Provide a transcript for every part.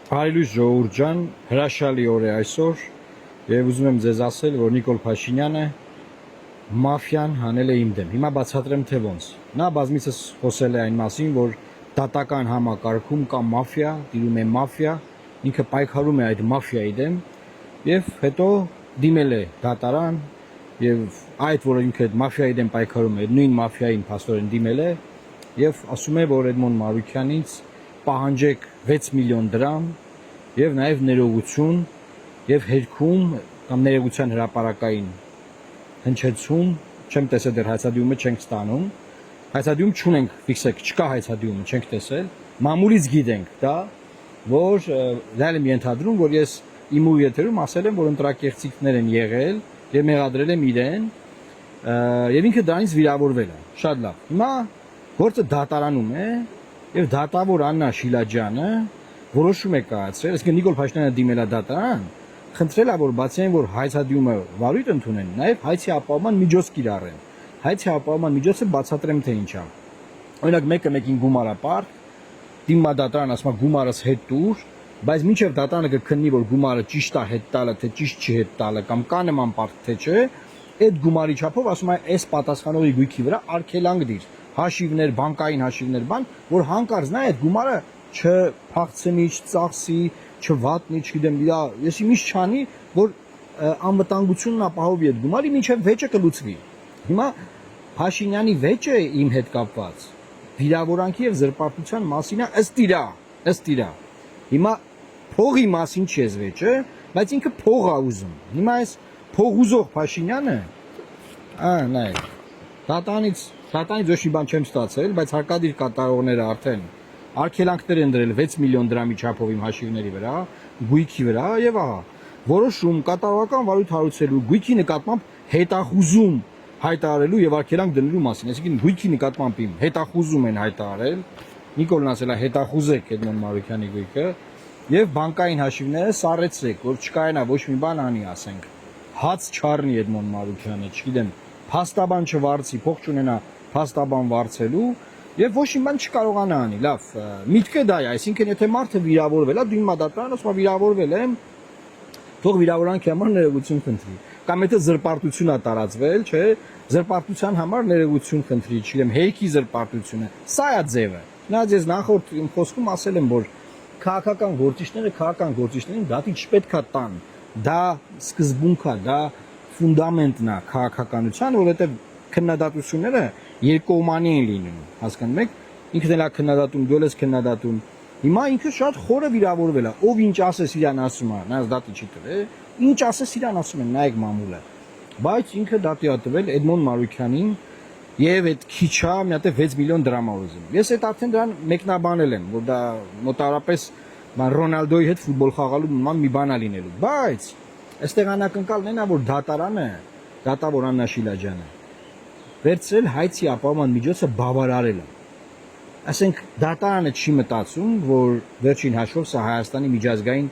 Բարելույս ժողովուրդ ջան, հրաշալի օր է այսօր եւ ուզում եմ ձեզ ասել, որ Նիկոլ Փաշինյանը մաֆիան հանել է իմ դեմ։ Հիմա բացատրեմ թե ոնց։ Նա բազմիցս խոսել է այն մասին, որ դատական համակարգում կա մաֆիա, դիրում է մաֆիա, ինքը պայքարում է այդ մաֆիայի դեմ եւ հետո դիմել է դատարան եւ այդ որ ինքը այդ մաֆիայի դեմ պայքարում է, նույն մաֆիային փաստորեն դիմել է եւ ասում է, որ Էդմոն Մարուքյանից պահանջեք 6 միլիոն դրամ եւ նաեւ ներողություն եւ հերքում կամ ներողության հրապարակային հնչեցում չեմ տեսել դեռ հայցադիումը չենք ստանում հայցադիում չունենք ֆիքսեք չկա հայցադիումը չենք տեսել մամուլից գիտենք դա որ դալ եմ ենթադրում որ ես իմ ու եթերում ասել եմ որ ընտրակեղծիքներ են եղել եւ մեղադրել եմ իրեն եւ ինքը դրանից վիրավորվել է շատ լավ հիմա գործը դատարանում է եւ դատավոր Աննա Շիլաջյանը որոշում է կայացրել, այսինքն Նիկոլ Փաշինյանը դիմել է դատարան, խնդրել է որ բացի այն որ հայցադիումը վարույթ ընդունեն, նաեւ հայցի ապահովման միջոց կիրառեն։ Հայցի ապահովման միջոցը բացատրեմ թե ինչ է։ Օրինակ մեկը մեկին գումար է πάρ, դիմա դատարան ասում է գումարս հետ տուր, բայց մինչեւ դատարանը կքննի որ գումարը ճիշտ է հետ տալը, թե ճիշտ չի հետ տալը կամ կա նման պարտ թե չէ, այդ գումարի չափով ասում է այս պատասխանողի գույքի վրա արգելանք դիր, հաշիվներ, բանկային հաշիվներ, բան, որ հանկարծ նա այդ գումարը չփախցնի, չծախսի, չվատնի, չգիտեմ, ես իմիշ չանի, որ անվտանգությունն ապահովի այդ գումարի մինչև վեճը կլուծվի։ Հիմա Փաշինյանի վեճը իմ հետ կապված վիրավորանքի եւ զրպարտության մասին է ըստ իրա։ Հիմա փողի մասին չի ես վեճը, բայց ինքը փող է ուզում։ Հիմա այս փող ուզող Փաշինյանը, նայ, դատանից ոչ մի բան չեմ ստացել, բայց հարկադիր կատարողները արդեն արգելանքներ են դրել 6 միլիոն դրամի չափով իմ հաշիվների վրա, գույքի վրա եւ ահա որոշում կատարողական վարույթ հարուցելու գույքի նկատմամբ հետախուզում հայտարարելու եւ արգելանք դնելու մասին, այսինքն գույքի նկատմամբ իմ հետախուզում են հայտարարել, Նիկոլն ասել է հետախուզեք Էդմոն Մարուքյանի գույքը եւ բանկային հաշիվները սառեցրեք, որ չկայանա ոչ մի բան անի, ասենք, հաց չառնի Էդմոն Մարուքյանը, չգիտեմ, փաստաբան չվարձի, փող չունենա փաստաբան վարձելու եւ ոչ մի բան չկարողանա անի, լավ, միտքը դա է, այսինքն եթե մարդը վիրավորվել է, դու իմ դատարան ասում վիրավորվել եմ, թող վիրավորանքի համար ներողություն խնդրի, կամ եթե զրպարտություն է տարածվել, չէ, զրպարտության համար ներողություն խնդրի, չգիտեմ, հեյքի զրպարտությունը, սա է ձևը, նա ձեզ նախորդ իմ խոսքում ասել եմ, որ քաղաքական գործիչներին դատի չպետք է տան, դա սկզբունք է, դա ֆունդամենտն է քաղաքականության, որովհետեւ քննադատությունները երկկողմանի են լինում, հասկանում եք, ինքն էլ է քննադատում, դու ես քննադատում։ Հիմա ինքը շատ խորը վիրավորվել է, ով ինչ ասես իրան ասում է, նա դատի չի տվել, ինչ ասես իրան ասում են, նայեք մամուլը։ Բայց ինքը դատի է տվել Էդմոն Մարուքյանին եւ այդ քիչա մի հատ 6 միլիոն դրամ ուզում։ Ես այդ արդեն դրան մեկնաբանել եմ, որ դա մոտարապես Ռոնալդոյի հետ ֆուտբոլ խաղալու նման մի բան է լինելու։ Բայց այստեղ անակնկալն այն է, որ դատարանը, դատավոր Աննա Շիլաջյանը վերցրել հայցի ապահովման միջոցը բավարարել է։ Ասենք դատարանը չի մտածում, որ վերջին հաշվով սա Հայաստանի միջազգային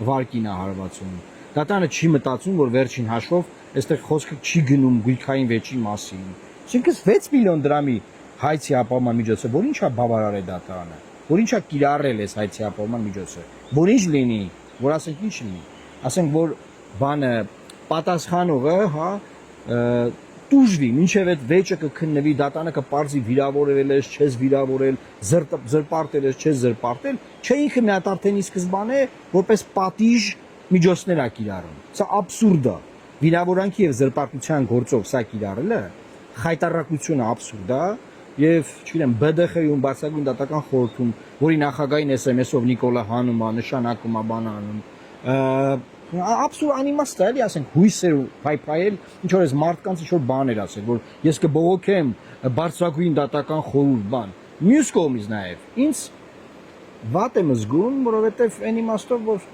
վարկին է հարվածում։ Դատարանը չի մտածում, որ վերջին հաշվով այստեղ խոսքը չի գնում գույքային վեճի մասին։ Այսինքն 6 միլիոն դրամի հայցի ապահովման միջոցը, որ ինչա բավարարել դատարանը, որ ինչա կիրառել այս հայցի ապահովման միջոցը, որ ինչ լինի, որ ասենք ինչ լինի, ասենք որ բանը պատասխանողը, հա, տուժվի, մինչև այդ վեճը կքննվի, դատարանը կպարզի վիրավորել ես, չես վիրավորել, զրպարտել ես, չես զրպարտել, չէ ինքը մի հատ արդեն ի սկզբանե որպես պատիժ միջոցներ է կիրառում։ Սա աբսուրդ է։ Վիրավորանքի եւ զրպարտության գործով սա կիրառելը խայտարակությունը աբսուրդ է եւ, չգիտեմ, ԲԴԽ-ում բարձրագույն դատական խորհրդում, որի նախագահին SMS-ով Նիկոլը հանում է, նշանակում է, բան անում, աբսուրդ անիմաստ է, էլի ասենք հույսեր փայփայել, ինչ որ այս մարդկանց ինչ որ բաներ ասել, որ ես կբողոքեմ բարձրագույն դատական խորհուրդ բան։ Մյուս կողմից նաեւ ինձ վատ եմ զգում, որովհետեւ այն իմաստով որ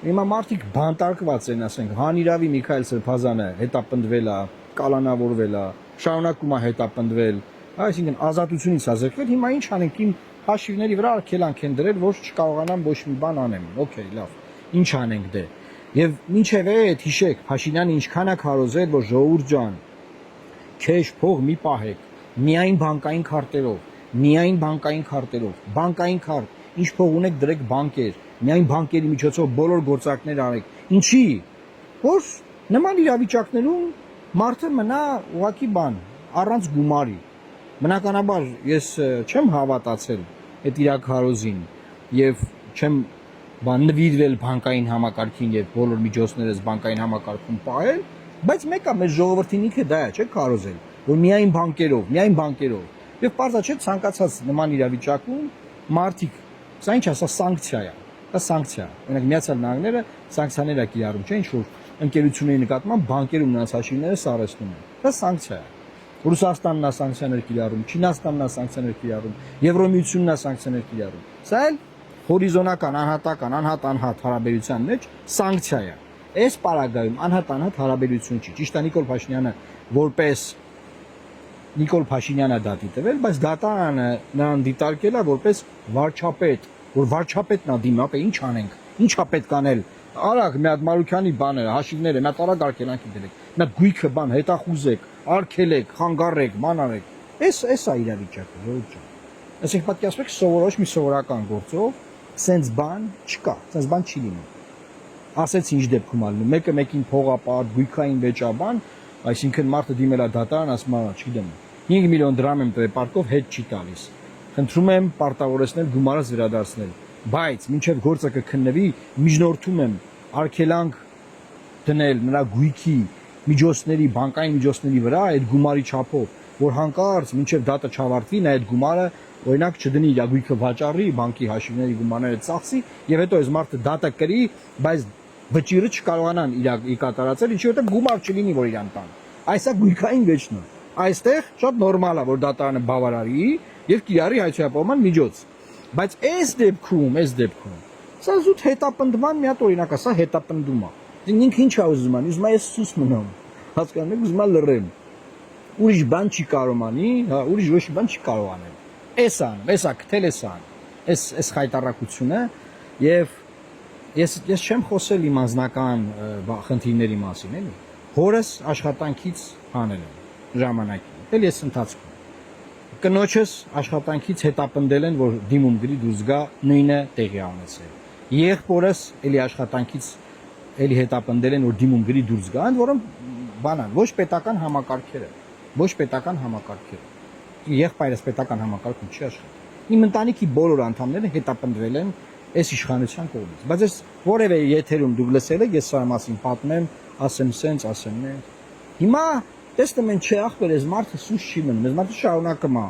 հիմա մարդիկ բանտարկված են, ասենք, Հանիրավի Միքայել Սրբազանը հետապնդվել է, կալանավորվել է, շարունակում է հետապնդվել, այսինքն ազատությունից է զրկվել, հիմա ինչ անենք, իմ հաշիվների վրա արգելանք են դրել, որ չկարողանամ ոչ մի բան անեմ։ Okay, լավ։ Ինչ անենք դե։ Եվ մինչև այդ հիշեք, Փաշինյանը ինչքան է քարոզել, որ ժողովուրդ ջան, քեշ փող մի պահեք, միայն բանկային քարտերով, բանկային քարտ, ինչ փող ունեք դրեք բանկեր, միայն բանկերի միջոցով բոլոր գործակներ արեք։ Ինչի՞։ Որ նման իրավիճակներում մարդը մնա ուղակի բան, առանց գումարի։ Բնականաբար ես չեմ հավատացել այդ իրաքարոզին եւ չեմ նվիրվել բանկային համակարգին եւ բոլոր միջոցներս բանկային համակարգում պահել, բայց մեկը մեր ժողովրդին ինքը դա է, չէ՞ կարոզել, որ միայն բանկերով։ Եվ պարզա չէ ցանկացած նման իրավիճակում մարդիկ, սա ինչ է, սա սանկցիա է։ Դա սանկցիա է։ Օրինակ Միացյալ Նահանգները սանկցիաներ է կիրառում, չէ՞ ինչ որ ընկերությունների նկատմամբ բանկերում նրանց հաշիվները սարեցնում են։ Դա սանկցիա է։ Ռուսաստանն է սանկցիաներ կիրառում, Չինաստանն է սանկցիաներ կիրառում, Եվրոմիությունն է սանկցիաներ կիրառում։ Սա էլ հորիզոնական, անհատ հարաբերության մեջ սանկցիա է։ Այս պարագայում անհատ հարաբերություն չի։ Ճիշտ է Նիկոլ Փաշինյանը դա դիտվել, բայց դատարանը նրան դիտարկել է որպես վարչապետ, որ վարչապետն է դիմապ է, ինչ անենք, ինչա պետք անել։ Արագ մի հատ Մարուքյանի բաները, հաշիվները, մի հատ արագ արգելանքի դրեք, մի հատ գույքը բան հետախուզեք, արգելեք, խանգարեք, ման արեք։ Էս է իրավիճակը, ժողովուրդ ջան։ Այսինքն պատկերացրեք սովորոշ մի սովորական գործով սենց բան չկա, սենց բան չի լինում։ Ասեց ինչ դեպքում ալնում, մեկը մեկին փողապատ, գույքային վեճաբան, այսինքն մարդը դիմել է դատարան, ասում է, չգիտեմ, 5 միլիոն դրամ եմ տվել պարկով հետ չի տալիս։ Խնդրում եմ պարտավորեցնել գումարս վերադարձնել, բայց մինչև գործը կքննվի, միջնորդում եմ արգելանք դնել նրա գույքի միջոցների, բանկային միջոցների վրա այդ գումարի չափով, որ հանկարծ մինչև դատը չավարտվի, նա այդ գումարը օրինակ չդնի իր գույքը վաճառի, բանկի հաշիվների գումարները ծախսի, եւ հետո այս մարդը դատը կրի, բայց վճիրը չկարողանան իր կատարածել, ինչի որտեղ գումար չլինի, որ իրան տան։ Այս է գույքային վեճն է։ Այստեղ շատ նորմալ է, որ դատարանը բավարարի եւ կիրառի հայցոյապահման միջոց։ Բայց այս դեպքում, սա զուտ հետապնդման մի հատ օրինակ է, սա հետապնդում է։ Ինքը ինչ է ուզում անի, ուզում է ես ցույց մնամ։ Հասկանում եք, ուզում է լռեմ։ Ուրիշ բան չի կարող անի, հա, ուրիշ ոչ մի բան չի կարող անել։ Էս անում, էսա գտել էս ան։ Այս խայտարակությունը եւ ես չեմ խոսել իմ անձնական խնդիրների մասին, էլի։ Հորս աշխատանքից հանել եմ ժամանակին։ Էլ ես ընթացքում։ Կնոջս աշխատանքից հետապնդել են, որ դիմում գրի դուրս գա, նույնը տեղի ունեցել։ Եղբորս էլի աշխատանքից էլի հետապնդել են, որ դիմում գրի դուրս գա, ընդ որում բանան, ոչ պետական համակարգերը։ Եղբայրս պետական համակարգում չի աշխատում։ Իմ ընտանիքի բոլոր անդամները հետապնդվել են այս իշխանության կողմից։ Բայց ես որևէ եթերում դուք լսել եք, ես սա մասին պատմեմ, ասեմ սենց, ասեմ նենց։ Հիմա տեսնում են, չէ, ախպեր, այս մարդը սուս չի մնում, այս մարդը շարունակում է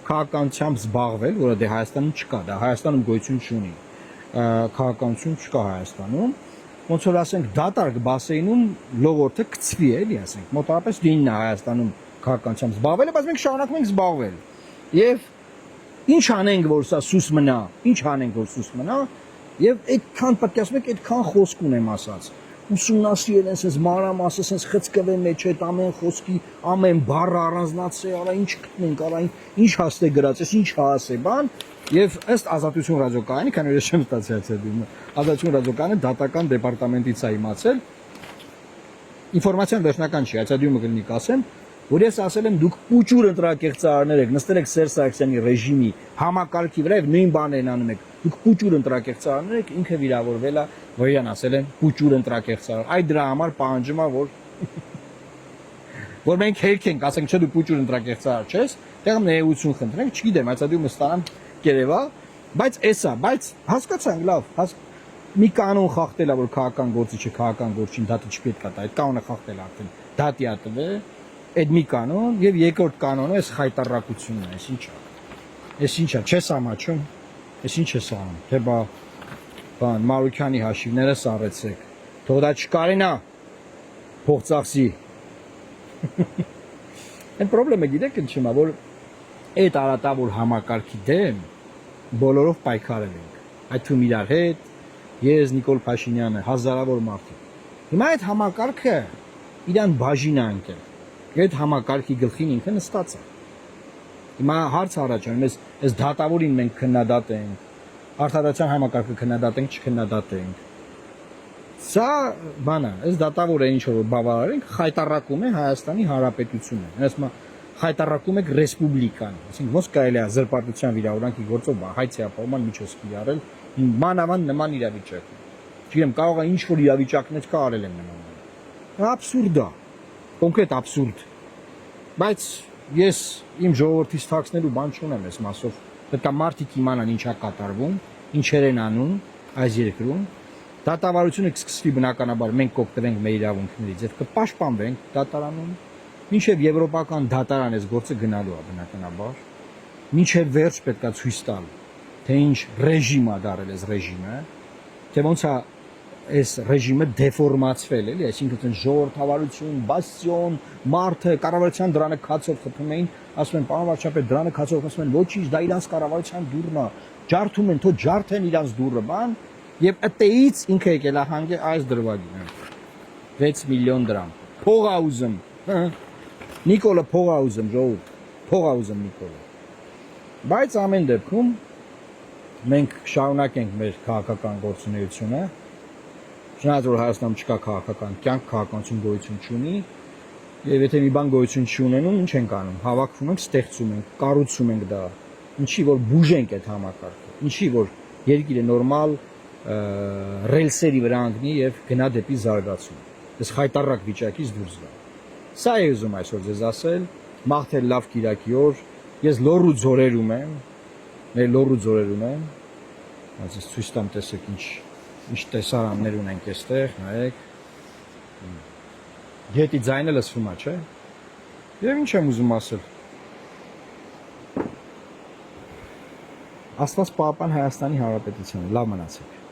քաղաքականությամբ զբաղվել, որը դե Հայաստանում չկա, դա Հայաստանում գոյություն չունի։ Քաղաքականություն չկա Հայաստանում։ Ոնց որ ասենք դատարկ բասեինում լողորդը կծվի, էլի ասենք, մոտավորապես 9-ն է Հայաստանում քաղաքականությամբ զբաղվել, բայց մենք շարունակում ենք զբաղվել։ Եվ ինչ անենք, որ սա սուս մնա, եւ այդքան պատկերացնում եք, այդքան խոսք ունեմ ասած։ Ուսումնասիրել են, sense մանրամասը, sense խցկվել մեջ այդ ամեն խոսքի, ամեն բառը առանձնացրել, արա ինչ գտնենք, արա ինչ հասցե գրած, այս ինչ հասե բան, եւ ըստ Ազատություն ռադիոկայանի, քանի որ ես չեմ ստացիացել դիմը, Ազատություն ռադիոկայանը դատական դեպարտամենտից է իմացել, ինֆորմացիան վերջնական չի, այցադյումը կլինի կասեմ, որ ես ասել եմ դուք պուճուր ընտրակեղծարներ եք, նստել եք Սերժ Սարգսյանի ռեժիմի համակարգի վրա եւ նույն բաներն անում եք, դուք պուճուր ընտրակեղծարներ եք, ինքը վիրավորվել է, որ իրան ասել են պուճուր ընտրակեղծար, այդ դրա համար պահանջում է, որ մենք հերք ենք, ասենք չէ դու պուճուր ընտրակեղծար չես, դեռ ներողություն խնդրենք, չգիտեմ, այցադյումը ստանամ կերևա, բայց էսա, բայց հասկացանք լավ, մի կանոն խախտել է, որ քաղաքական գործիչը քաղաքական գործին դատը չպետք է տա, այդ կանոնը խախտել է արդեն, դատի է տվել, այդ մի կանոն եւ երկրորդ կանոնը էս խայտարակությունն է, էս ինչա, չես ամաչում, էս ինչ ես անում, թե բան Մարուքյանի հաշիվները սառեցեք, թող դա չկարենա, փող ծախսի։ Այն խնդրեմը գիտեք ինչի՞մ է, որ այդ արատավոր համակարգի դեմ բոլորով պայքարել ենք, այդ թվում իրար հետ, ես, Նիկոլ Փաշինյանը, հազարավոր մարդիկ։ Հիմա այդ համակարգը իրան բաժին է ընկել։ Այդ համակարգի գլխին ինքը նստած է։ Հիմա հարց առաջանում, այս դատավորին մենք քննադատենք, արդարացիան համակարգը քննադատենք, չքննադատենք։ Սա բան է, այս դատավորը ինչ որ բավարարենք, խայտարակում է Հայաստանի Հանրապետությունը։ Ասում է, հայտարարում եք ռեսպուբլիկան, այսինքն ոնց կարելի է զրպարտության վիրավորանքի գործով հայցի ապահովման միջոց կիրառել մանավանդ նման իրավիճակում։ Չգիտեմ, կարող է ինչ որ իրավիճակներ կա արել են նման։ Աբսուրդ է, կոնկրետ աբսուրդ։ Բայց ես իմ ժողովրդից թաքցնելու բան չունեմ այս մասով։ Պետք է մարդիկ իմանան ինչա կատարվում, ինչեր են անում այս երկրում։ Դատավարությունը կսկսվի բնականաբար մենք կօգտվենք մեր իրավունքներից եւ կպաշտպանվենք դատարանում, մինչեւ եվրոպական դատարան այս գործը գնալու է բնականաբար, մինչեւ վերջ պետքա ցույց տալ, թե ինչ ռեժիմ է դարել այս ռեժիմը, թե ոնց է այս ռեժիմը դեֆորմացվել, էլի, այսինքն ժողովրդավարություն, բաստիոն, մարդը կառավարության դրանը քացով խփում էին, ասում են պարոն վարչապետ դրանը քացով, ասում են ոչինչ, դա իրանց կառավարության դուրն է, ջարդում են, թո ջարդեն իրանց դուրը, բան, եւ ըտեից ինքը եկել է հանգե այս դրվագին 6 միլիոն դրամ փող ա ուզում Նիկոլը փող ա ուզում ժողովուրդ փող ա ուզում Նիկոլը բայց ամեն դեպքում մենք շարունակենք մեր քաղաքական գործունեությունը շնորհակալ որ Հայաստանում չկա քաղաքական կյանք քաղաքականություն գոյություն չունի եւ եթե մի բան գոյություն չունենում ինչ ենք անում հավաքվում ենք ստեղծում ենք կառուցում ենք դա ինչի որ բուժենք այդ համակարգը ինչի որ երկիրը նորմալ ռելսերի վրա անգնի եւ գնա դեպի զարգացում։ Այս խայտարակ վիճակից դուրս գա։ Սա է ուզում այսօր ձեզ ասել, մաղթել լավ կիրակի օր։ Ես լոռու ձորերում եմ, մեր լոռու ձորերում եմ։ Այսպես ցույց տամ տեսեք ինչ տեսարաններ ունենք այստեղ, նայեք։ Գետի ձայնը լսվում է, չէ՞։ Եվ ինչ եմ ուզում ասել։ Աստված պահապան Հայաստանի Հանրապետությանը, լավ մնացեք։